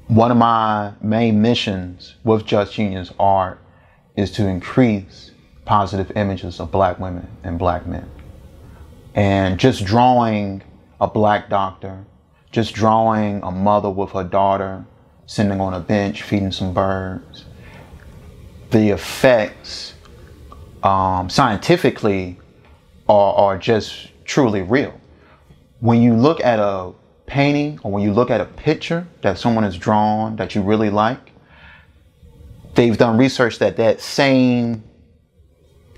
One of my main missions with Just Union's art is to increase positive images of black women and black men. And just drawing a black doctor, just drawing a mother with her daughter sitting on a bench feeding some birds, the effects scientifically are just truly real. When you look at a painting or when you look at a picture that someone has drawn that you really like, they've done research that that same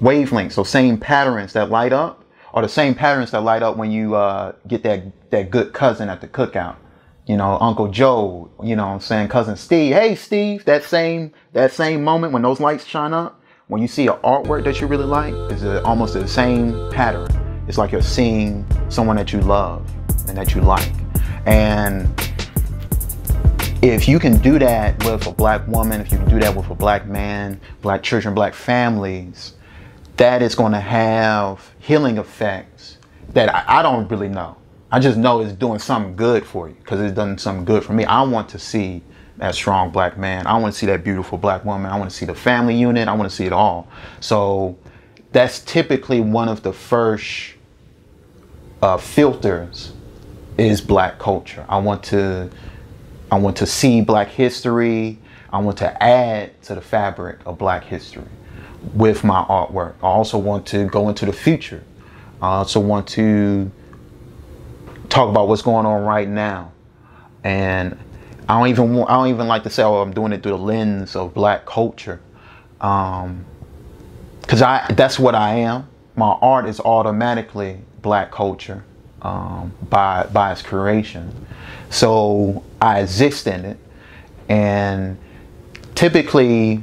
wavelengths or same patterns that light up are the same patterns that light up when you get that good cousin at the cookout. You know, Uncle Joe, you know what I'm saying, Cousin Steve. Hey, Steve, that same moment when those lights shine up, when you see an artwork that you really like, is almost the same pattern. It's like you're seeing someone that you love and that you like. And if you can do that with a black woman, if you can do that with a black man, black children, black families, that is going to have healing effects that I don't really know. I just know it's doing something good for you because it's done something good for me. I want to see that strong black man. I want to see that beautiful black woman. I want to see the family unit. I want to see it all. So that's typically one of the first filters is black culture. I want to see black history. I want to add to the fabric of black history with my artwork. I also want to go into the future. I also want to talk about what's going on right now. And I don't even like to say, oh, I'm doing it through the lens of black culture. Because that's what I am. My art is automatically black culture by its creation. So I exist in it. And typically,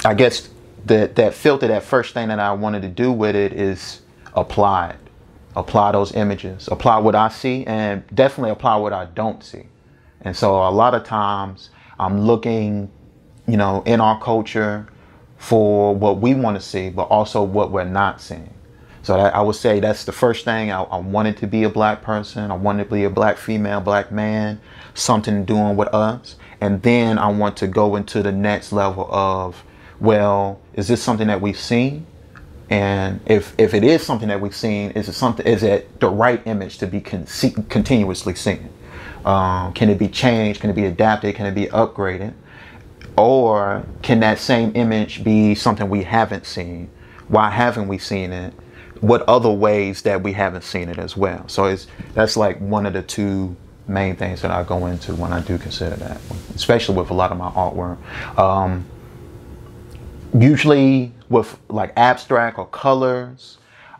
I guess that filter, that first thing that I wanted to do with it is apply those images, apply what I see, and definitely apply what I don't see. And so a lot of times I'm looking, you know, in our culture for what we want to see, but also what we're not seeing. So I would say that's the first thing. I wanted to be a black person. I wanted to be a black female, black man, something doing with us. And then I want to go into the next level of, well, is this something that we've seen? And if it is something that we've seen, is it the right image to be continuously seen? Can it be changed? Can it be adapted? Can it be upgraded? Or can that same image be something we haven't seen? Why haven't we seen it? What other ways that we haven't seen it as well? So that's like one of the two main things that I go into when I do consider that, especially with a lot of my artwork. Usually with like abstract or colors,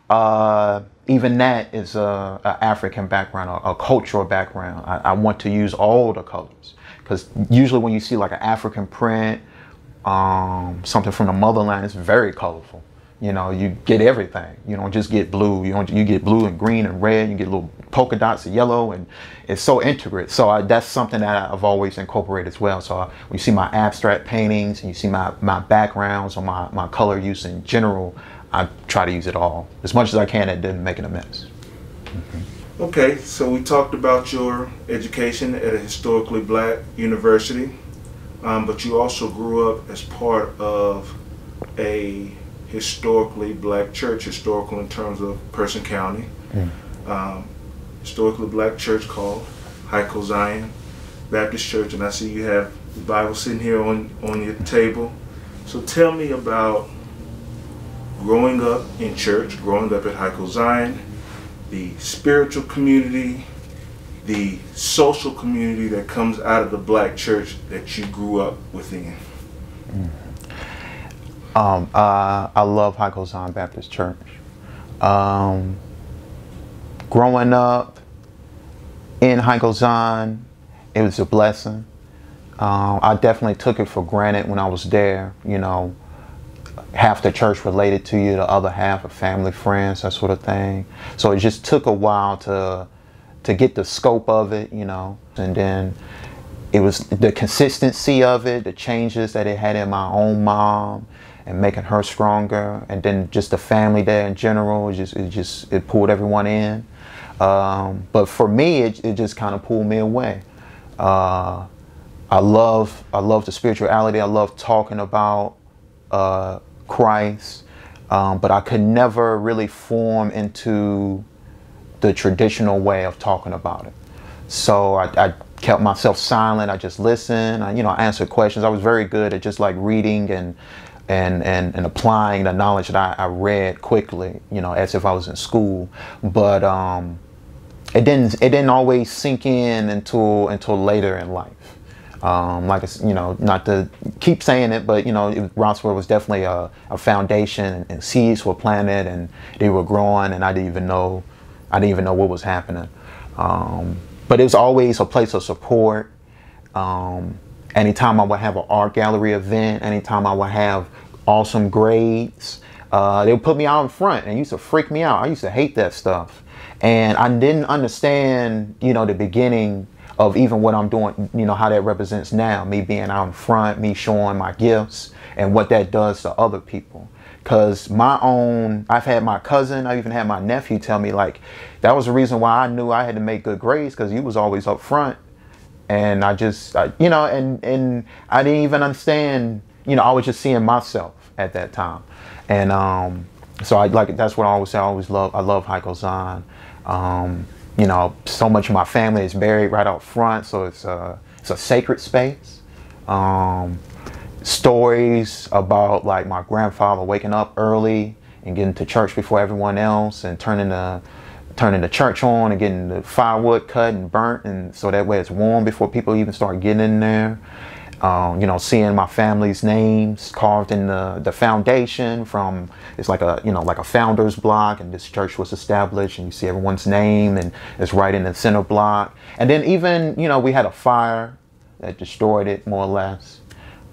even that is a African background or a cultural background. I want to use all the colors, because usually when you see like an African print, something from the motherland, it's very colorful. You know, you get everything. You don't just get blue. You get blue and green and red. You get little polka dots of yellow, and it's so intricate. So that's something that I've always incorporated as well. So when you see my abstract paintings and you see my backgrounds or my color use in general, I try to use it all as much as I can. It didn't make it a mess. Mm-hmm. Okay, so we talked about your education at a historically black university, but you also grew up as part of a historically black church, historical in terms of Person County, historically black church called Hyco Zion Baptist Church, and I see you have the Bible sitting here on your table. So tell me about growing up in church, growing up at Hyco Zion, the spiritual community, the social community that comes out of the black church that you grew up within. I love Hyco Zion Baptist Church. Growing up in Hyco Zion, it was a blessing. I definitely took it for granted when I was there. You know, half the church related to you, the other half of family, friends, that sort of thing. So it just took a while to get the scope of it, you know, and then it was the consistency of it, the changes that it had in my own mom and making her stronger, and then just the family there in general. It pulled everyone in. But for me, it just kind of pulled me away. I I love the spirituality. I love talking about Christ, but I could never really form into the traditional way of talking about it. So I kept myself silent. I just listened. I answered questions. I was very good at just like reading and applying the knowledge that I read quickly, as if I was in school. But it didn't always sink in until later in life. Not to keep saying it, but Rossville was definitely a foundation, and seeds were planted and they were growing, and I didn't even know what was happening. But it was always a place of support. Anytime I would have an art gallery event, anytime I would have awesome grades, they would put me out in front, and it used to freak me out. I used to hate that stuff, and I didn't understand, the beginning of even what I'm doing, how that represents now, me being out in front, me showing my gifts, and what that does to other people. Because I've had my cousin, I even had my nephew tell me, like, that was the reason why I knew I had to make good grades, because he was always up front. And I didn't even understand, I was just seeing myself at that time. And so that's what I always say. I love Hyco Zion. So much of my family is buried right out front, so it's a sacred space. Stories about like my grandfather waking up early and getting to church before everyone else, and turning the church on and getting the firewood cut and burnt, and so that way it's warm before people even start getting in there. Seeing my family's names carved in the foundation from, it's like a founder's block, and this church was established, and you see everyone's name, and it's right in the center block. And then even, we had a fire that destroyed it more or less.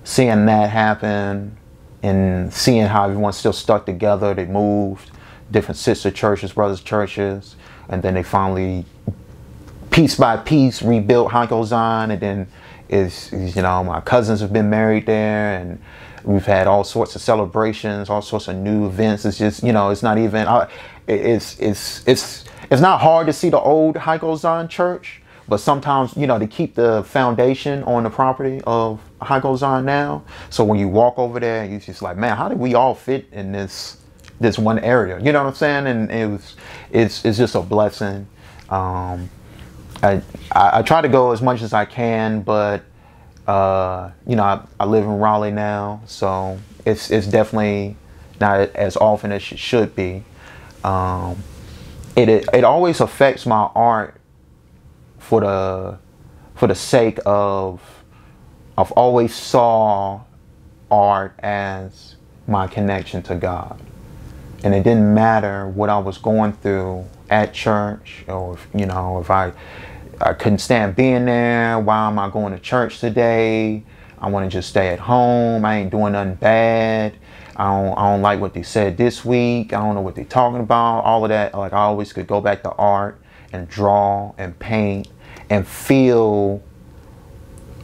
Seeing that happen, and seeing how everyone's still stuck together. They moved different sister churches, brothers churches, and then they finally, piece by piece, rebuilt Hyco Zion. And then my cousins have been married there, and we've had all sorts of celebrations, all sorts of new events. It's just, it's not even, it's not hard to see the old Hyco Zion church, but sometimes, to keep the foundation on the property of Hyco Zion now. So when you walk over there, you're just like, man, how did we all fit in this one area? You know what I'm saying? And it's just a blessing. I try to go as much as I can, but I live in Raleigh now, so it's definitely not as often as it should be. It always affects my art for the sake of I've always saw art as my connection to God, and it didn't matter what I was going through at church, or if I couldn't stand being there. Why am I going to church today? I want to just stay at home. I ain't doing nothing bad. I don't like what they said this week. I don't know what they're talking about. All of that. Like, I always could go back to art and draw and paint and feel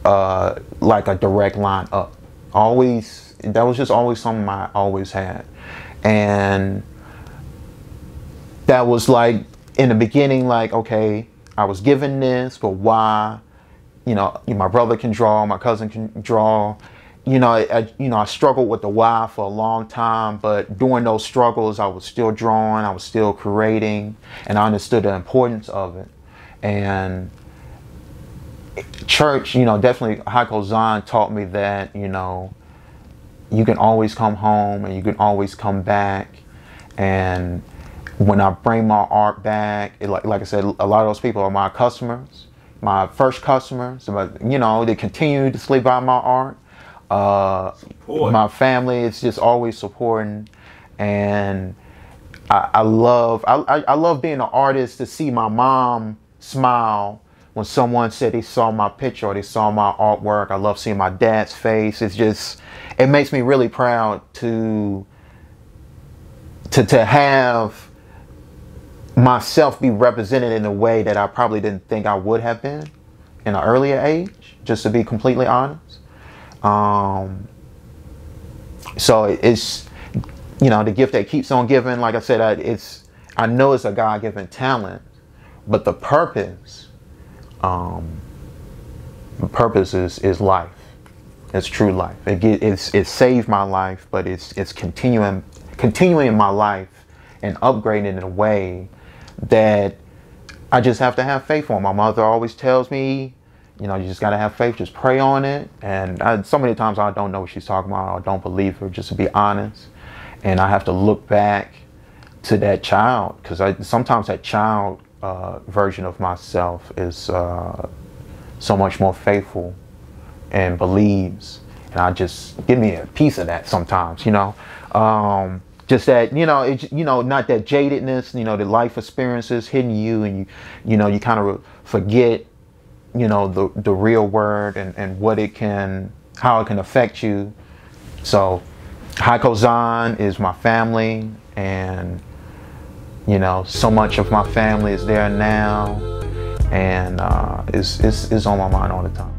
like a direct line up. That was just always something I always had. And that was like, in the beginning, like, okay, I was given this, but why? My brother can draw, my cousin can draw. I struggled with the why for a long time, but during those struggles, I was still drawing, I was still creating, and I understood the importance of it. And church, definitely Hyco Zion taught me that, you can always come home and you can always come back. And when I bring my art back, like I said, a lot of those people are my customers, my first customers. They continue to sleep by my art. My family is just always supporting, and I love being an artist, to see my mom smile when someone said they saw my picture or they saw my artwork. I love seeing my dad's face. It makes me really proud to have myself be represented in a way that I probably didn't think I would have been in an earlier age, just to be completely honest. So it's, the gift that keeps on giving. Like I said, I know it's a God-given talent, but the purpose, My purpose is life. It's true life. It saved my life, but it's continuing my life and upgrading in a way that I just have to have faith on. My mother always tells me, you know, you just got to have faith, just pray on it. And so many times I don't know what she's talking about. I don't believe her, just to be honest. And I have to look back to that child, because sometimes that child version of myself is so much more faithful and believes. And I just give me a piece of that sometimes, you know. Just that, you know, not that jadedness, you know, the life experiences hitting you, and you know, you kind of forget, you know, the real word and what it can, how it can affect you. So Hyco Zion is my family, and you know, so much of my family is there now, and it's on my mind all the time.